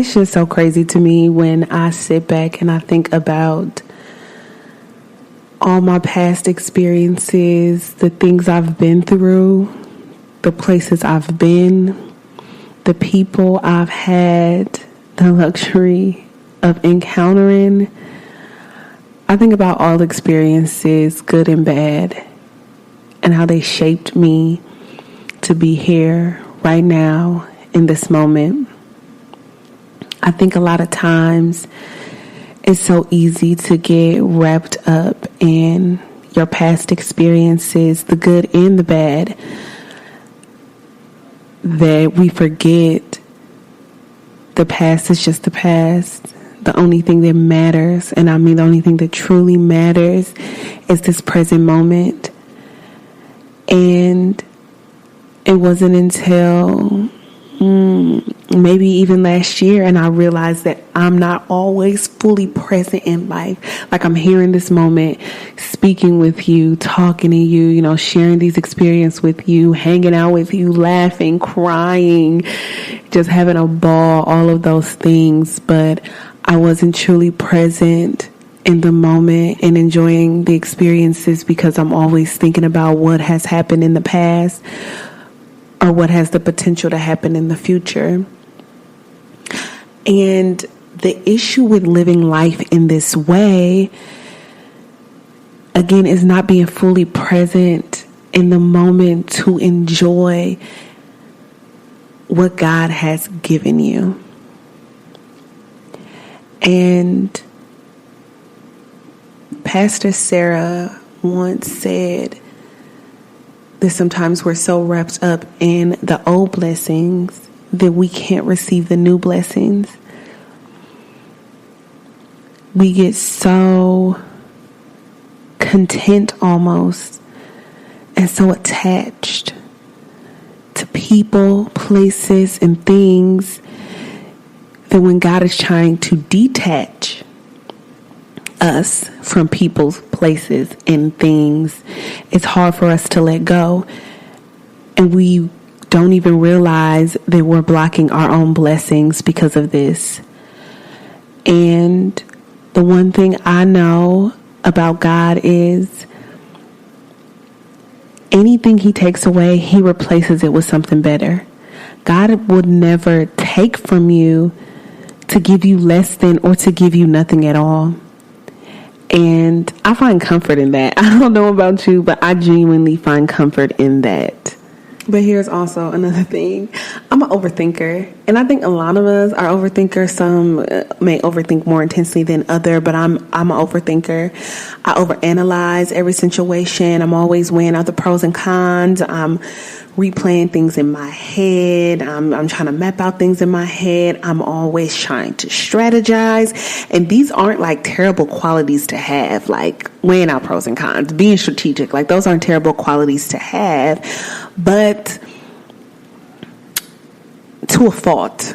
It's just so crazy to me when I sit back and I think about all my past experiences, the things I've been through, the places I've been, the people I've had the luxury of encountering. I think about all experiences, good and bad, and how they shaped me to be here right now in this moment. I think a lot of times it's so easy to get wrapped up in your past experiences, the good and the bad, that we forget the past is just the past. The only thing that matters, and I mean the only thing that truly matters, is this present moment. And it wasn't until maybe even last year, and I realized that I'm not always fully present in life. Like, I'm here in this moment, speaking with you, talking to you, sharing these experiences with you, hanging out with you, laughing, crying, just having a ball, all of those things. But I wasn't truly present in the moment and enjoying the experiences because I'm always thinking about what has happened in the past or what has the potential to happen in the future. And the issue with living life in this way, again, is not being fully present in the moment to enjoy what God has given you. And Pastor Sarah once said that sometimes we're so wrapped up in the old blessings that we can't receive the new blessings. We get so content almost and so attached to people, places, and things that when God is trying to detach us from people, places, and things, it's hard for us to let go. And we don't even realize that we're blocking our own blessings because of this. And the one thing I know about God is anything He takes away, He replaces it with something better. God would never take from you to give you less than or to give you nothing at all. And I find comfort in that. I don't know about you, but I genuinely find comfort in that. But here's also another thing. I'm an overthinker. And I think a lot of us are overthinkers. Some may overthink more intensely than other, but I'm an overthinker. I overanalyze every situation. I'm always weighing out the pros and cons. I'm replaying things in my head. I'm trying to map out things in my head. I'm always trying to strategize. And these aren't like terrible qualities to have, like weighing out pros and cons, being strategic. Like, those aren't terrible qualities to have, but to a fault.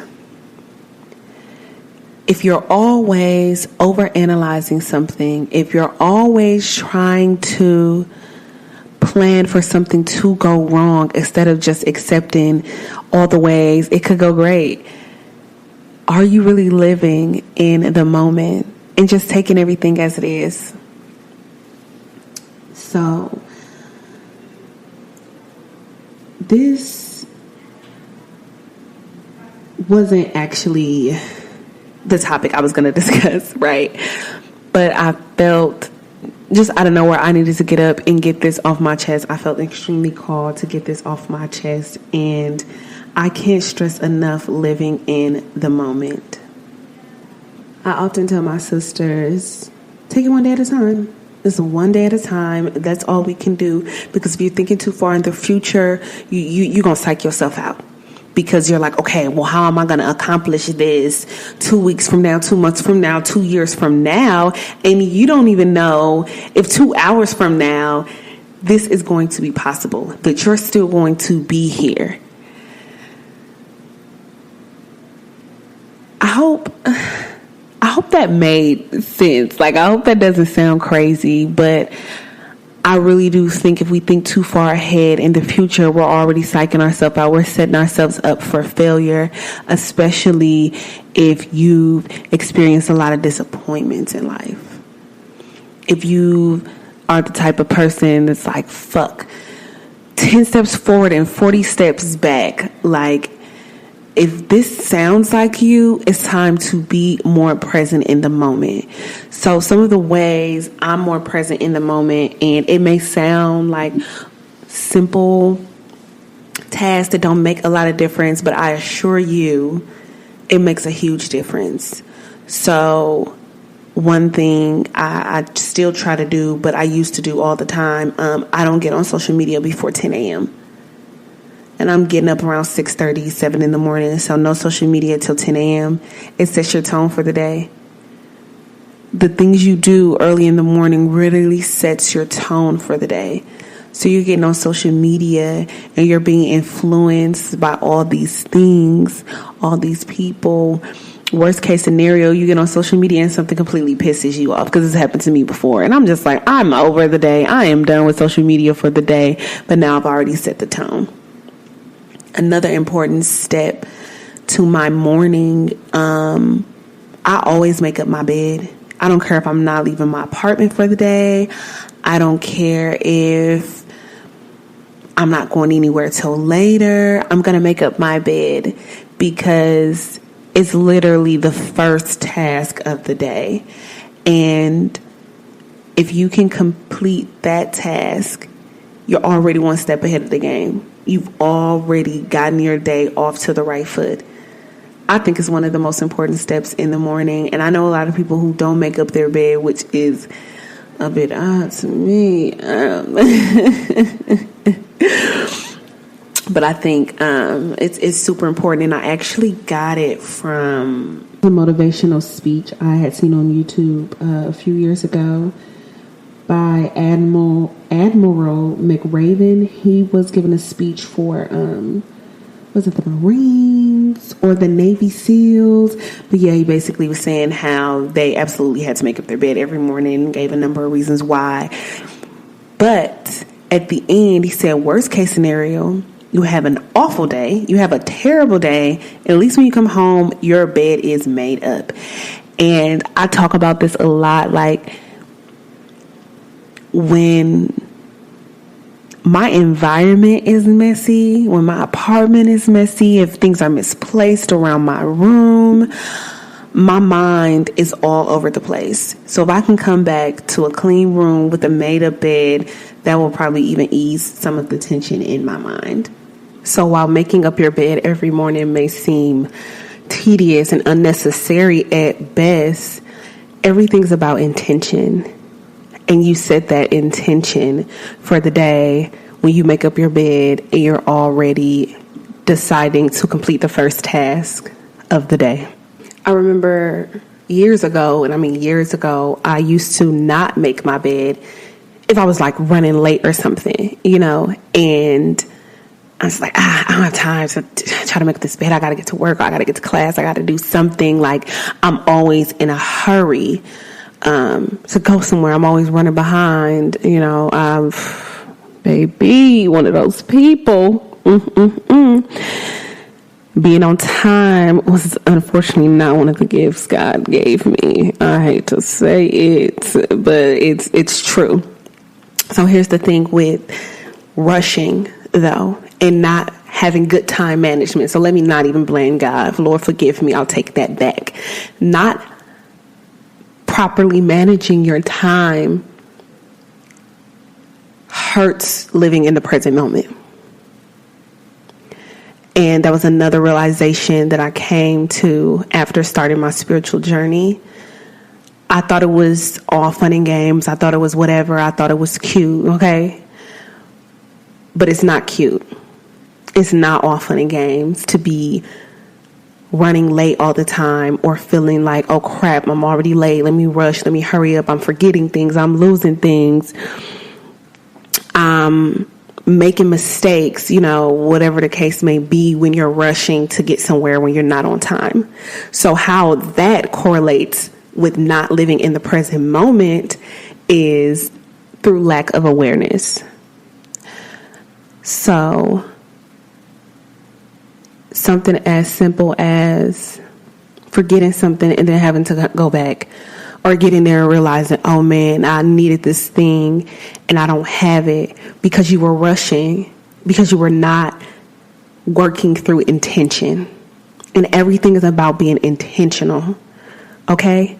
If you're always overanalyzing something, if you're always trying to plan for something to go wrong instead of just accepting all the ways it could go great, are you really living in the moment and just taking everything as it is? So this wasn't actually the topic I was going to discuss, right? But I felt just out of nowhere I needed to get up and get this off my chest. I felt extremely called to get this off my chest, and I can't stress enough living in the moment. I often tell my sisters, take it one day at a time. It's one day at a time. That's all we can do, because if you're thinking too far in the future, you're going to psych yourself out. Because you're like, okay, well, how am I going to accomplish this 2 weeks from now, 2 months from now, 2 years from now? And you don't even know if 2 hours from now, this is going to be possible, that you're still going to be here. I hope that made sense. Like, I hope that doesn't sound crazy, but I really do think if we think too far ahead in the future, we're already psyching ourselves out. We're setting ourselves up for failure, especially if you've experienced a lot of disappointments in life. If you are the type of person that's like, fuck, 10 steps forward and 40 steps back. Like, if this sounds like you, it's time to be more present in the moment. So some of the ways I'm more present in the moment, and it may sound like simple tasks that don't make a lot of difference, but I assure you it makes a huge difference. So one thing I still try to do, but I used to do all the time, I don't get on social media before 10 a.m. And I'm getting up around 6:30, 7 in the morning. So no social media till 10 a.m. It sets your tone for the day. The things you do early in the morning really sets your tone for the day. So you're getting on social media and you're being influenced by all these things, all these people. Worst case scenario, you get on social media and something completely pisses you off, because it's happened to me before. And I'm just like, I'm over the day. I am done with social media for the day. But now I've already set the tone. Another important step to my morning, I always make up my bed. I don't care if I'm not leaving my apartment for the day. I don't care if I'm not going anywhere till later. I'm going to make up my bed, because it's literally the first task of the day. And if you can complete that task, you're already one step ahead of the game. You've already gotten your day off to the right foot. I think it's one of the most important steps in the morning. And I know a lot of people who don't make up their bed, which is a bit odd to me. But I think it's super important. And I actually got it from a motivational speech I had seen on YouTube a few years ago by Admiral McRaven. He was giving a speech for, was it the Marines or the Navy SEALs? But yeah, he basically was saying how they absolutely had to make up their bed every morning, gave a number of reasons why. But at the end, he said, worst case scenario, you have an awful day, you have a terrible day, at least when you come home, your bed is made up. And I talk about this a lot, like, when my environment is messy, when my apartment is messy, if things are misplaced around my room, my mind is all over the place. So if I can come back to a clean room with a made up bed, that will probably even ease some of the tension in my mind. So while making up your bed every morning may seem tedious and unnecessary at best, everything's about intention. And you set that intention for the day when you make up your bed and you're already deciding to complete the first task of the day. I remember years ago, I used to not make my bed if I was like running late or something, and I was like, I don't have time to try to make this bed. I got to get to work. I got to get to class. I got to do something. Like, I'm always in a hurry to go somewhere. I'm always running behind, I'm one of those people. Being on time was unfortunately not one of the gifts God gave me. I hate to say it, but it's true. So here's the thing with rushing, though, and not having good time management. So let me not even blame God. Lord, forgive me. I'll take that back. Not properly managing your time hurts living in the present moment. And that was another realization that I came to after starting my spiritual journey. I thought it was all fun and games. I thought it was whatever. I thought it was cute, okay? But it's not cute. It's not all fun and games to be running late all the time or feeling like, oh crap, I'm already late. Let me rush. Let me hurry up. I'm forgetting things. I'm losing things. I'm making mistakes, whatever the case may be when you're rushing to get somewhere when you're not on time. So how that correlates with not living in the present moment is through lack of awareness. So, something as simple as forgetting something and then having to go back, or getting there and realizing, oh man, I needed this thing and I don't have it, because you were rushing, because you were not working through intention. And everything is about being intentional. Okay?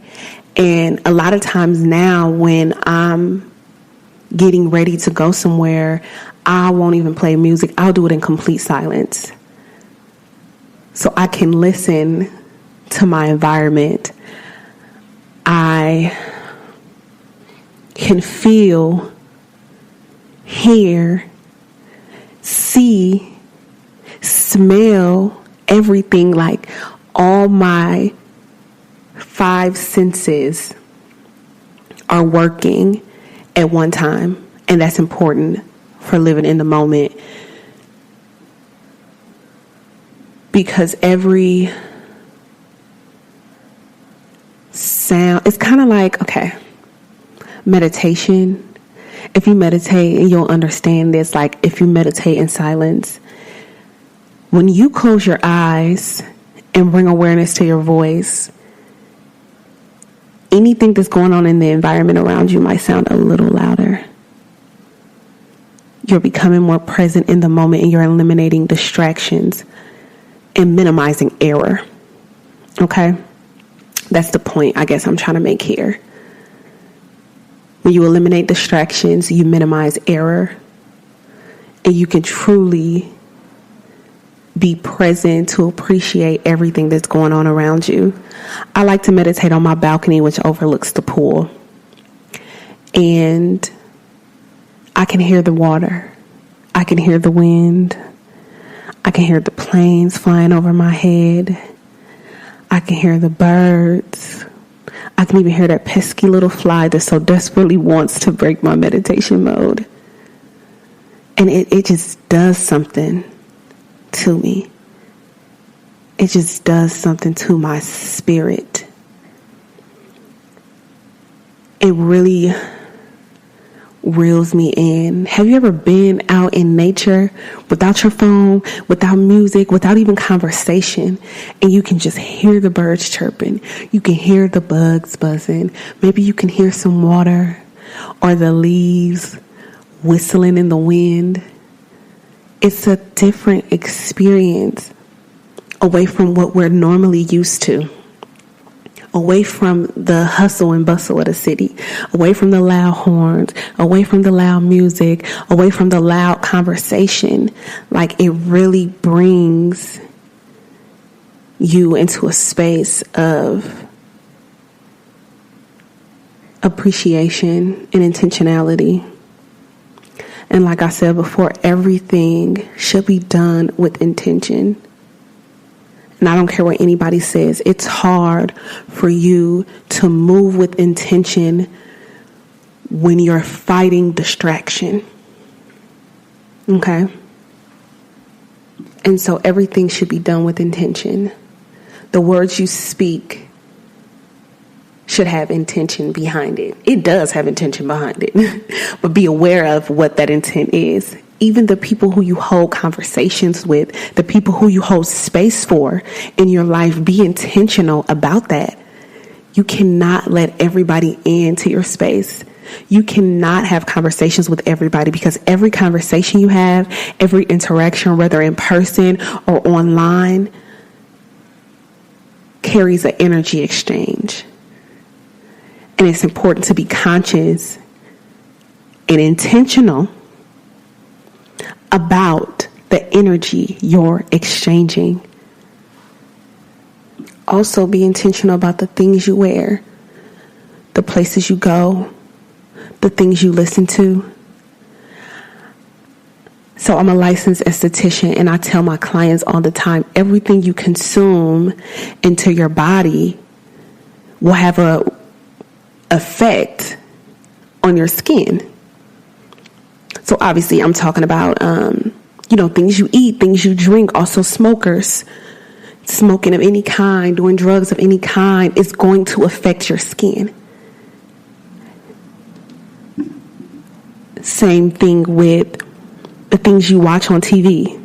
And a lot of times now when I'm getting ready to go somewhere, I won't even play music. I'll do it in complete silence, so I can listen to my environment. I can feel, hear, see, smell everything. Like all my 5 senses are working at one time. And that's important for living in the moment, because every sound, it's kind of like, okay, meditation. If you meditate, and you'll understand this, like if you meditate in silence, when you close your eyes and bring awareness to your voice, anything that's going on in the environment around you might sound a little louder. You're becoming more present in the moment, and you're eliminating distractions and minimizing error. Okay? That's the point I guess I'm trying to make here. When you eliminate distractions, you minimize error, and you can truly be present to appreciate everything that's going on around you. I like to meditate on my balcony, which overlooks the pool. And I can hear the water. I can hear the wind. I can hear the planes flying over my head. I can hear the birds. I can even hear that pesky little fly that so desperately wants to break my meditation mode. And it just does something to me. It just does something to my spirit. It really reels me in. Have you ever been out in nature without your phone, without music, without even conversation, and you can just hear the birds chirping? You can hear the bugs buzzing. Maybe you can hear some water or the leaves whistling in the wind. It's a different experience away from what we're normally used to. Away from the hustle and bustle of the city, away from the loud horns, away from the loud music, away from the loud conversation. Like, it really brings you into a space of appreciation and intentionality. And like I said before, everything should be done with intention. And I don't care what anybody says. It's hard for you to move with intention when you're fighting distraction. Okay? And so everything should be done with intention. The words you speak should have intention behind it. It does have intention behind it. But be aware of what that intent is. Even the people who you hold conversations with, the people who you hold space for in your life, be intentional about that. You cannot let everybody into your space. You cannot have conversations with everybody, because every conversation you have, every interaction, whether in person or online, carries an energy exchange. And it's important to be conscious and intentional about the energy you're exchanging. Also, be intentional about the things you wear, the places you go, the things you listen to. So I'm a licensed esthetician, and I tell my clients all the time, everything you consume into your body will have a effect on your skin. So obviously I'm talking about, things you eat, things you drink. Also smokers, smoking of any kind, doing drugs of any kind is going to affect your skin. Same thing with the things you watch on TV.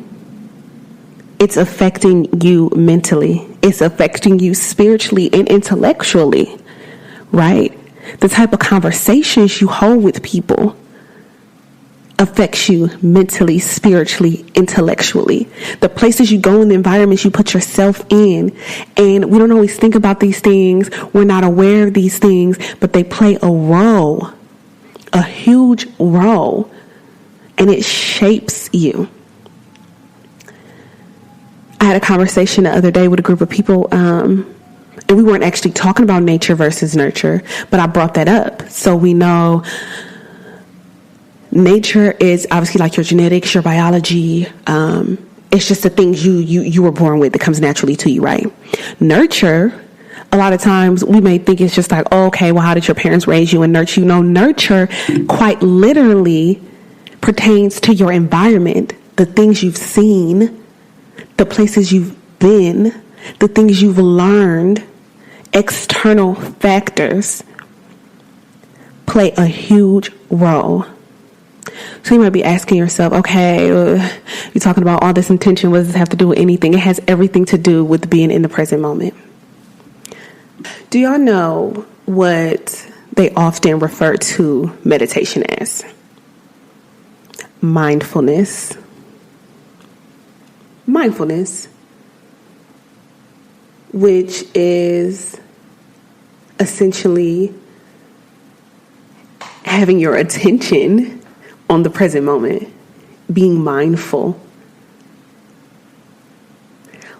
It's affecting you mentally. It's affecting you spiritually and intellectually, right? The type of conversations you hold with people affects you mentally, spiritually, intellectually. The places you go and the environments you put yourself in. And we don't always think about these things. We're not aware of these things, but they play a role, a huge role, and it shapes you. I had a conversation the other day with a group of people, and we weren't actually talking about nature versus nurture, but I brought that up. So we know nature is obviously like your genetics, your biology. It's just the things you were born with that comes naturally to you, right? Nurture, a lot of times we may think it's just like, oh, okay, well, how did your parents raise you and nurture you? No, nurture quite literally pertains to your environment, the things you've seen, the places you've been, the things you've learned. External factors play a huge role. So you might be asking yourself, okay, you're talking about all this intention. What does this have to do with anything? It has everything to do with being in the present moment. Do y'all know what they often refer to meditation as? Mindfulness. Mindfulness, which is essentially having your attention on the present moment, being mindful.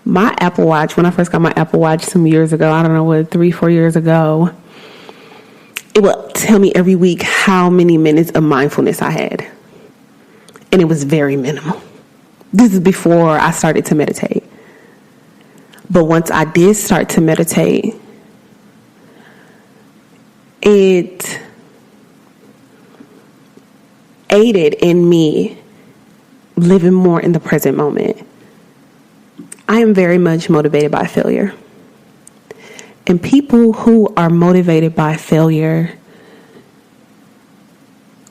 My Apple Watch, when I first got my Apple Watch some years ago, I don't know what, 3-4 years ago, it would tell me every week how many minutes of mindfulness I had. And it was very minimal. This is before I started to meditate. But once I did start to meditate, it aided in me living more in the present moment. I am very much motivated by failure. And people who are motivated by failure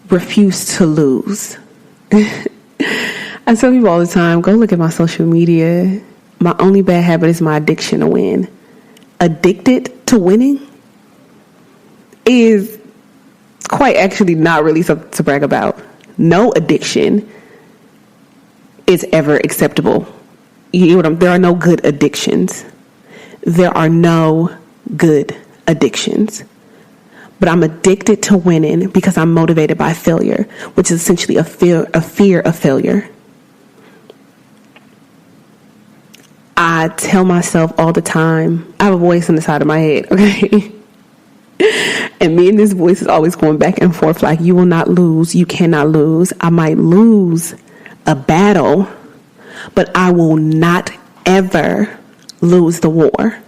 refuse to lose. I tell people all the time, go look at my social media. My only bad habit is my addiction to win. Addicted to winning is quite actually not really something to brag about. No addiction is ever acceptable. There are no good addictions. There are no good addictions. But I'm addicted to winning because I'm motivated by failure, which is essentially a fear of failure. I tell myself all the time, I have a voice on the side of my head, okay? And me and this voice is always going back and forth like, you will not lose, you cannot lose. I might lose a battle, but I will not ever lose the war.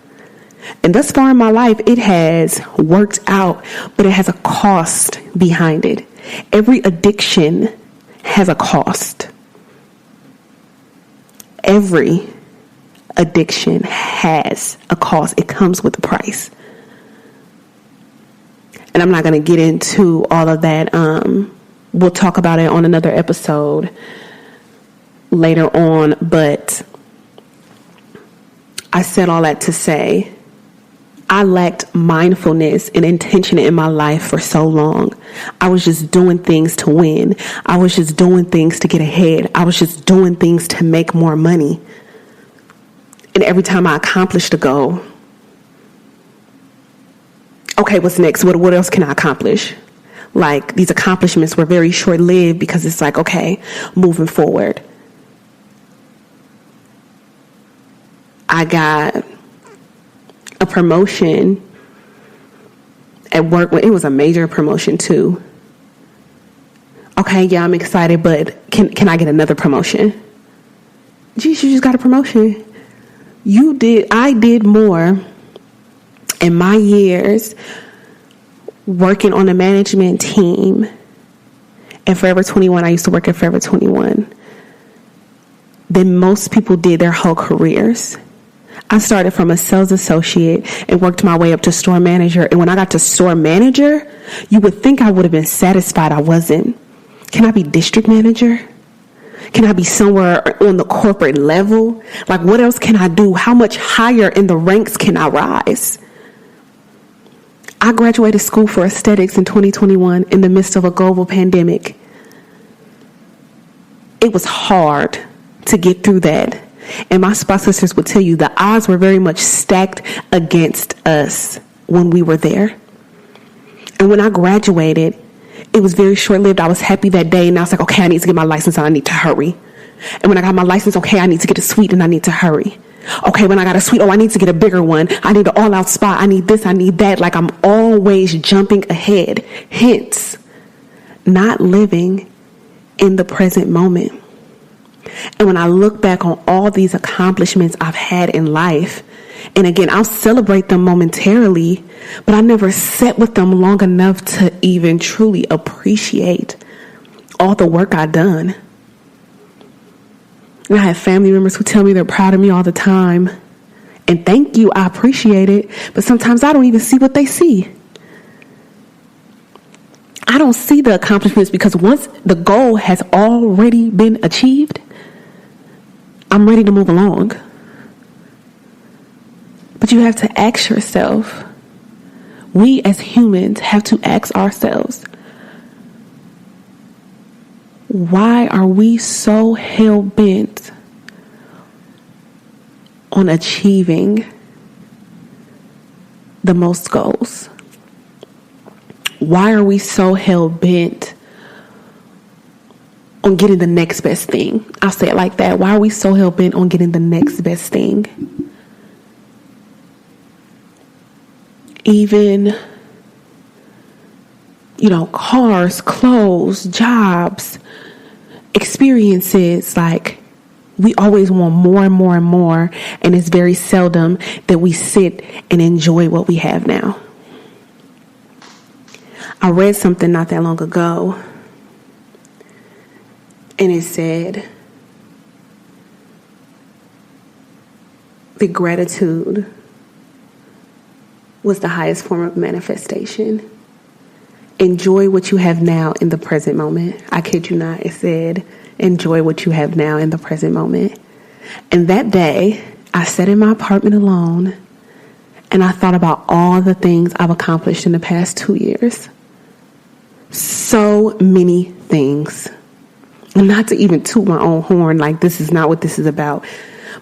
And thus far in my life, it has worked out, but it has a cost behind it. Every addiction has a cost. Every addiction has a cost. It comes with a price. And I'm not going to get into all of that. We'll talk about it on another episode later on. But I said all that to say I lacked mindfulness and intention in my life for so long. I was just doing things to win. I was just doing things to get ahead. I was just doing things to make more money. And every time I accomplished a goal, okay, what's next? What else can I accomplish? Like, these accomplishments were very short-lived because it's like, okay, moving forward. I got a promotion at work. It was a major promotion too. Okay, yeah, I'm excited, but can I get another promotion? Geez, you just got a promotion. I did more in my years working on a management team at Forever 21. I used to work at Forever 21 than most people did their whole careers. I started from a sales associate and worked my way up to store manager. And when I got to store manager, you would think I would have been satisfied. I wasn't. Can I be district manager? Can I be somewhere on the corporate level? Like, what else can I do? How much higher in the ranks can I rise? I graduated school for aesthetics in 2021 in the midst of a global pandemic. It was hard to get through that. And my spot sisters would tell you the odds were very much stacked against us when we were there. And when I graduated, it was very short-lived. I was happy that day, and I was like, okay, I need to get my license and I need to hurry. And when I got my license, okay, I need to get a suite and I need to hurry. Okay, when I got a suite, I need to get a bigger one. I need an all-out spot. I need this, I need that. Like, I'm always jumping ahead. Hence, not living in the present moment. And when I look back on all these accomplishments I've had in life, and again, I'll celebrate them momentarily, but I never sat with them long enough to even truly appreciate all the work I've done. And I have family members who tell me they're proud of me all the time. And thank you, I appreciate it. But sometimes I don't even see what they see. I don't see the accomplishments because once the goal has already been achieved, I'm ready to move along. But you have to ask yourself, we as humans have to ask ourselves, why are we so hell-bent on achieving the most goals? Why are we so hell-bent on getting the next best thing? I'll say it like that. Why are we so hell-bent on getting the next best thing? Even, cars, clothes, jobs, experiences, like we always want more and more and more, and it's very seldom that we sit and enjoy what we have now. I read something not that long ago, and it said that gratitude was the highest form of manifestation. Enjoy what you have now in the present moment. I kid you not. It said, enjoy what you have now in the present moment. And that day, I sat in my apartment alone, and I thought about all the things I've accomplished in the past 2 years. So many things. And not to even toot my own horn, like this is not what this is about.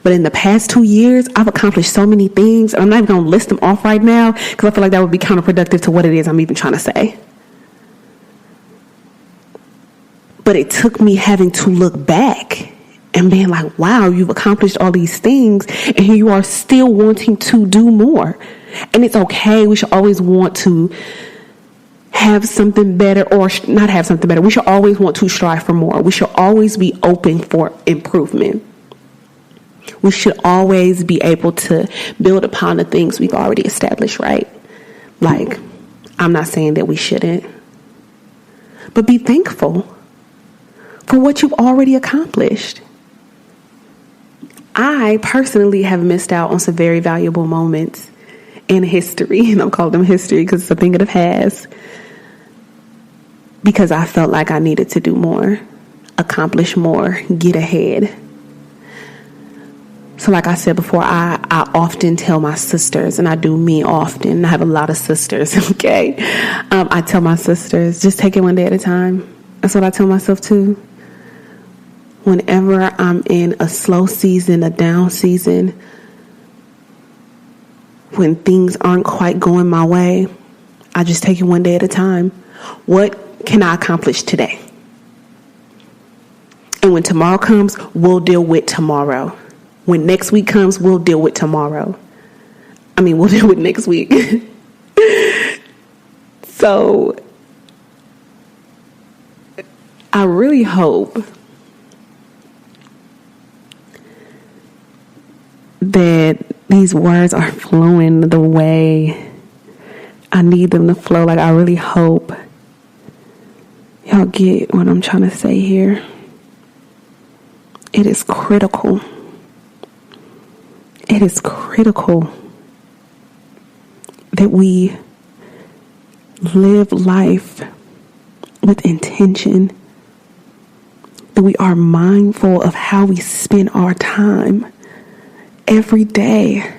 But in the past 2 years, I've accomplished so many things. And I'm not even going to list them off right now because I feel like that would be counterproductive to what it is I'm even trying to say. But it took me having to look back and being like, wow, you've accomplished all these things and here you are still wanting to do more. And it's okay. We should always want to have something better or not have something better. We should always want to strive for more. We should always be open for improvement. We should always be able to build upon the things we've already established, right? Like, I'm not saying that we shouldn't, but be thankful for what you've already accomplished. I personally have missed out on some very valuable moments in history, and I'll call them history because it's a thing of the past, because I felt like I needed to do more, accomplish more, get ahead. So like I said before, I often tell my sisters, and I do me often. I have a lot of sisters, okay? I tell my sisters, just take it one day at a time. That's what I tell myself too. Whenever I'm in a slow season, a down season, when things aren't quite going my way, I just take it one day at a time. What can I accomplish today? And when tomorrow comes, we'll deal with tomorrow. When next week comes, we'll deal with tomorrow. We'll deal with next week. So, I really hope that these words are flowing the way I need them to flow. Like, I really hope y'all get what I'm trying to say here. It is critical. It is critical that we live life with intention that we are mindful of how we spend our time every day.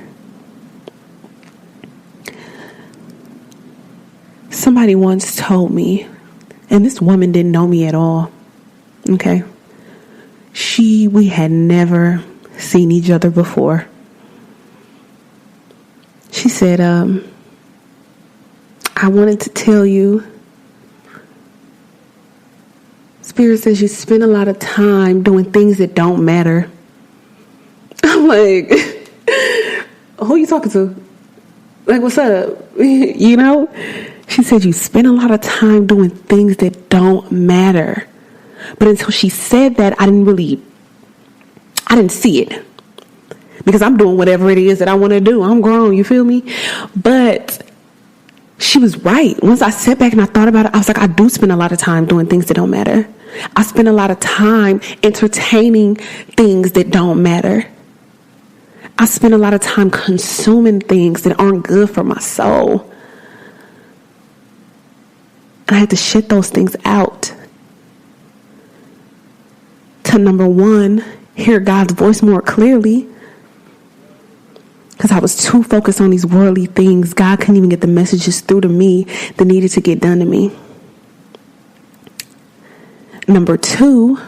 Somebody once told me, and this woman didn't know me at all, okay? We had never seen each other before. She said, I wanted to tell you, Spirit says you spend a lot of time doing things that don't matter. I'm like, who are you talking to? Like, what's up? You know? She said you spend a lot of time doing things that don't matter. But until she said that, I didn't see it. Because I'm doing whatever it is that I want to do. I'm grown, you feel me? But she was right. Once I sat back and I thought about it, I was like, I do spend a lot of time doing things that don't matter. I spend a lot of time entertaining things that don't matter. I spend a lot of time consuming things that aren't good for my soul. And I had to shut those things out. To number one, hear God's voice more clearly. Because I was too focused on these worldly things. God couldn't even get the messages through to me that needed to get done to me. Number two,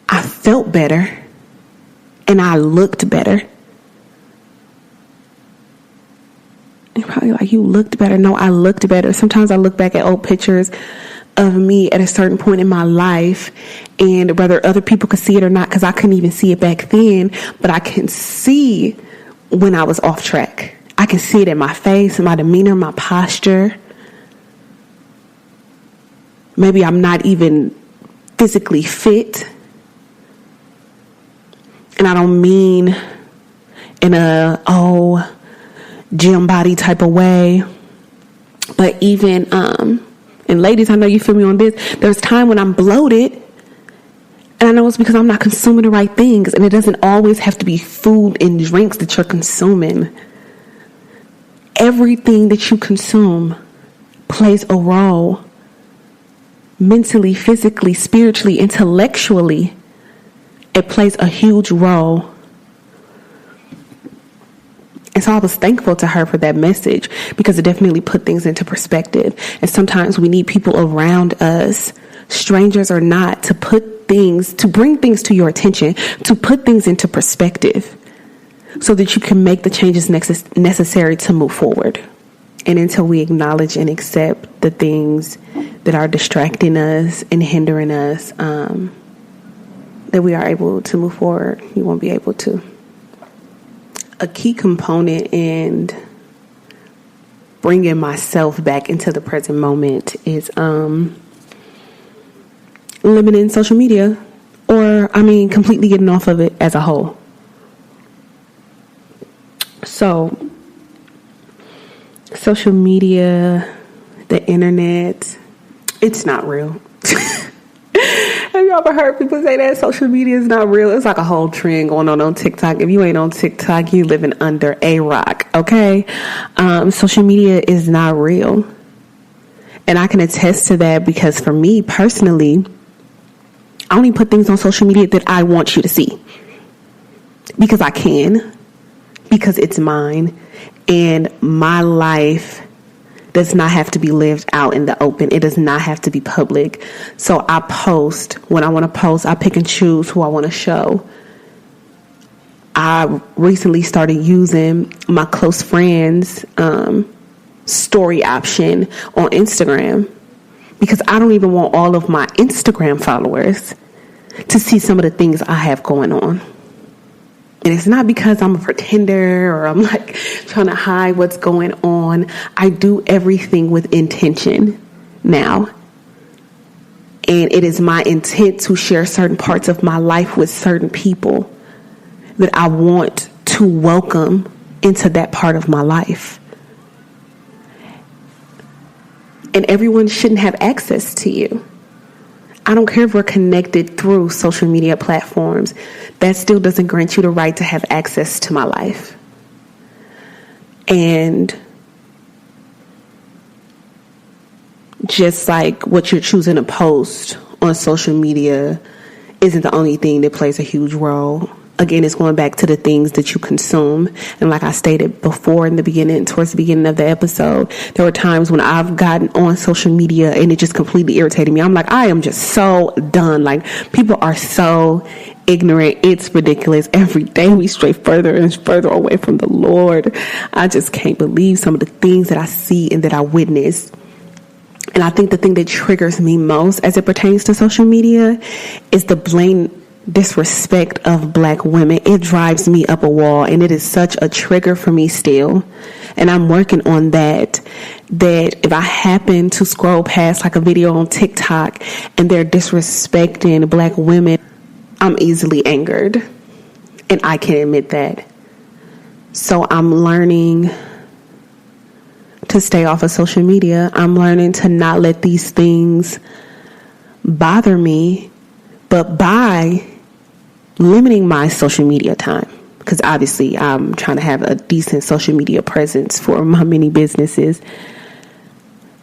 I felt better and I looked better. You're probably like, you looked better. No, I looked better. Sometimes I look back at old pictures of me at a certain point in my life, and whether other people could see it or not, because I couldn't even see it back then, but I can see when I was off track. I can see it in my face, in my demeanor, my posture. Maybe I'm not even physically fit. And I don't mean in a, gym body type of way. But even, and ladies, I know you feel me on this. There's time when I'm bloated. And I know it's because I'm not consuming the right things. And it doesn't always have to be food and drinks that you're consuming. Everything that you consume plays a role. Mentally, physically, spiritually, intellectually. It plays a huge role. And so I was thankful to her for that message, because it definitely put things into perspective. And sometimes we need people around us, strangers or not, to bring things to your attention, to put things into perspective so that you can make the changes necessary to move forward. And until we acknowledge and accept the things that are distracting us and hindering us, that we are able to move forward, you won't be able to. A key component in bringing myself back into the present moment is limiting social media, or completely getting off of it as a whole. So, social media, the internet, it's not real. Have you ever heard people say that social media is not real? It's like a whole trend going on TikTok. If you ain't on TikTok, you living under a rock, okay? Social media is not real. And I can attest to that, because for me personally, I only put things on social media that I want you to see. Because I can. Because it's mine. And my life does not have to be lived out in the open. It does not have to be public. So I post when I want to post. I pick and choose who I want to show. I recently started using my close friends' story option on Instagram, because I don't even want all of my Instagram followers to see some of the things I have going on. And it's not because I'm a pretender or I'm like trying to hide what's going on. I do everything with intention now. And it is my intent to share certain parts of my life with certain people that I want to welcome into that part of my life. And everyone shouldn't have access to you. I don't care if we're connected through social media platforms. That still doesn't grant you the right to have access to my life. And just like what you're choosing to post on social media isn't the only thing that plays a huge role. Again, it's going back to the things that you consume. And like I stated before towards the beginning of the episode, there were times when I've gotten on social media and it just completely irritated me. I'm like, I am just so done. Like, people are so ignorant. It's ridiculous. Every day we stray further and further away from the Lord. I just can't believe some of the things that I see and that I witness. And I think the thing that triggers me most as it pertains to social media is the blatant disrespect of Black women. It drives me up a wall, and it is such a trigger for me still. And I'm working on that if I happen to scroll past like a video on TikTok and they're disrespecting Black women, I'm easily angered, and I can admit that. So I'm learning to stay off of social media. I'm learning to not let these things bother me, but by limiting my social media time, because obviously I'm trying to have a decent social media presence for my many businesses.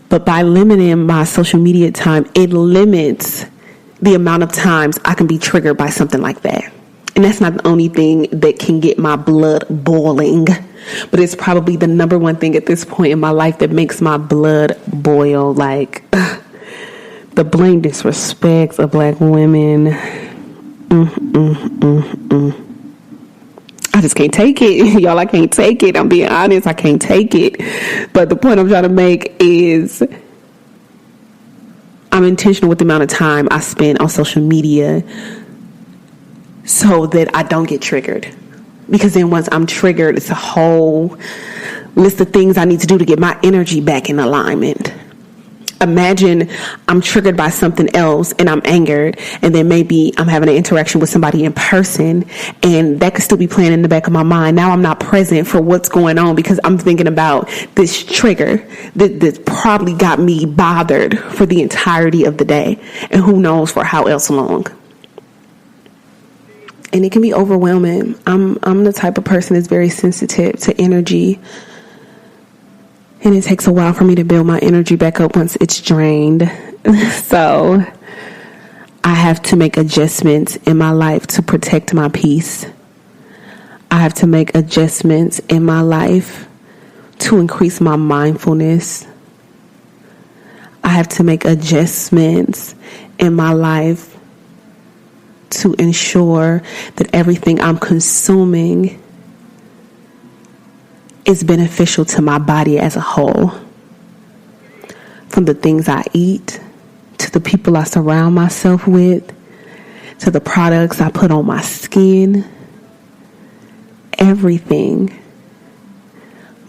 But by limiting my social media time, it limits the amount of times I can be triggered by something like that. And that's not the only thing that can get my blood boiling, but it's probably the number one thing at this point in my life that makes my blood boil. Like, the blatant disrespect of Black women. I just can't take it. Y'all, I can't take it. I'm being honest. I can't take it. But the point I'm trying to make is I'm intentional with the amount of time I spend on social media so that I don't get triggered. Because then once I'm triggered, it's a whole list of things I need to do to get my energy back in alignment. Imagine I'm triggered by something else and I'm angered, and then maybe I'm having an interaction with somebody in person, and that could still be playing in the back of my mind. Now I'm not present for what's going on because I'm thinking about this trigger that probably got me bothered for the entirety of the day, and who knows for how else long. And it can be overwhelming. I'm the type of person that's very sensitive to energy. And it takes a while for me to build my energy back up once it's drained. So I have to make adjustments in my life to protect my peace. I have to make adjustments in my life to increase my mindfulness. I have to make adjustments in my life to ensure that everything I'm consuming is beneficial to my body as a whole. From the things I eat, to the people I surround myself with, to the products I put on my skin. Everything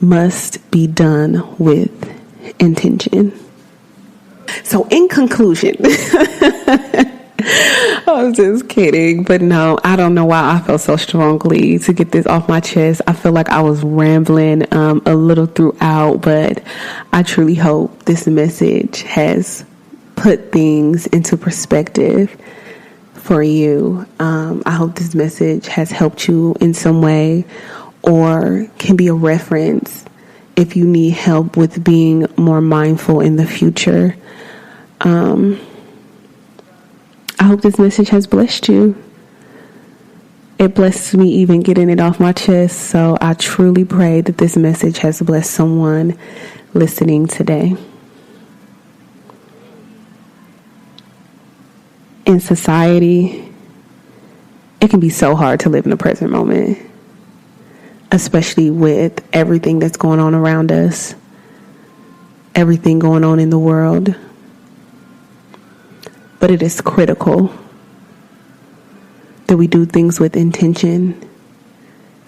must be done with intention. So in conclusion, I was just kidding, but no, I don't know why I felt so strongly to get this off my chest. I feel like I was rambling a little throughout, but I truly hope this message has put things into perspective for you. I hope this message has helped you in some way, or can be a reference if you need help with being more mindful in the future. I hope this message has blessed you. It blessed me even getting it off my chest. So I truly pray that this message has blessed someone listening today. In society, it can be so hard to live in the present moment, especially with everything that's going on around us, everything going on in the world. But it is critical that we do things with intention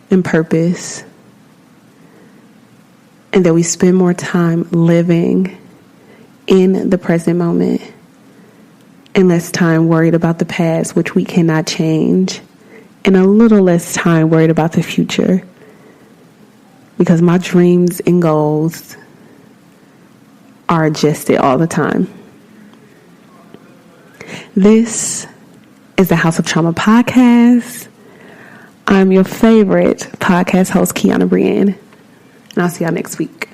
and purpose, and that we spend more time living in the present moment and less time worried about the past, which we cannot change, and a little less time worried about the future, because my dreams and goals are adjusted all the time. This is the House of Trauma podcast. I'm your favorite podcast host, Kiana Brienne, and I'll see y'all next week.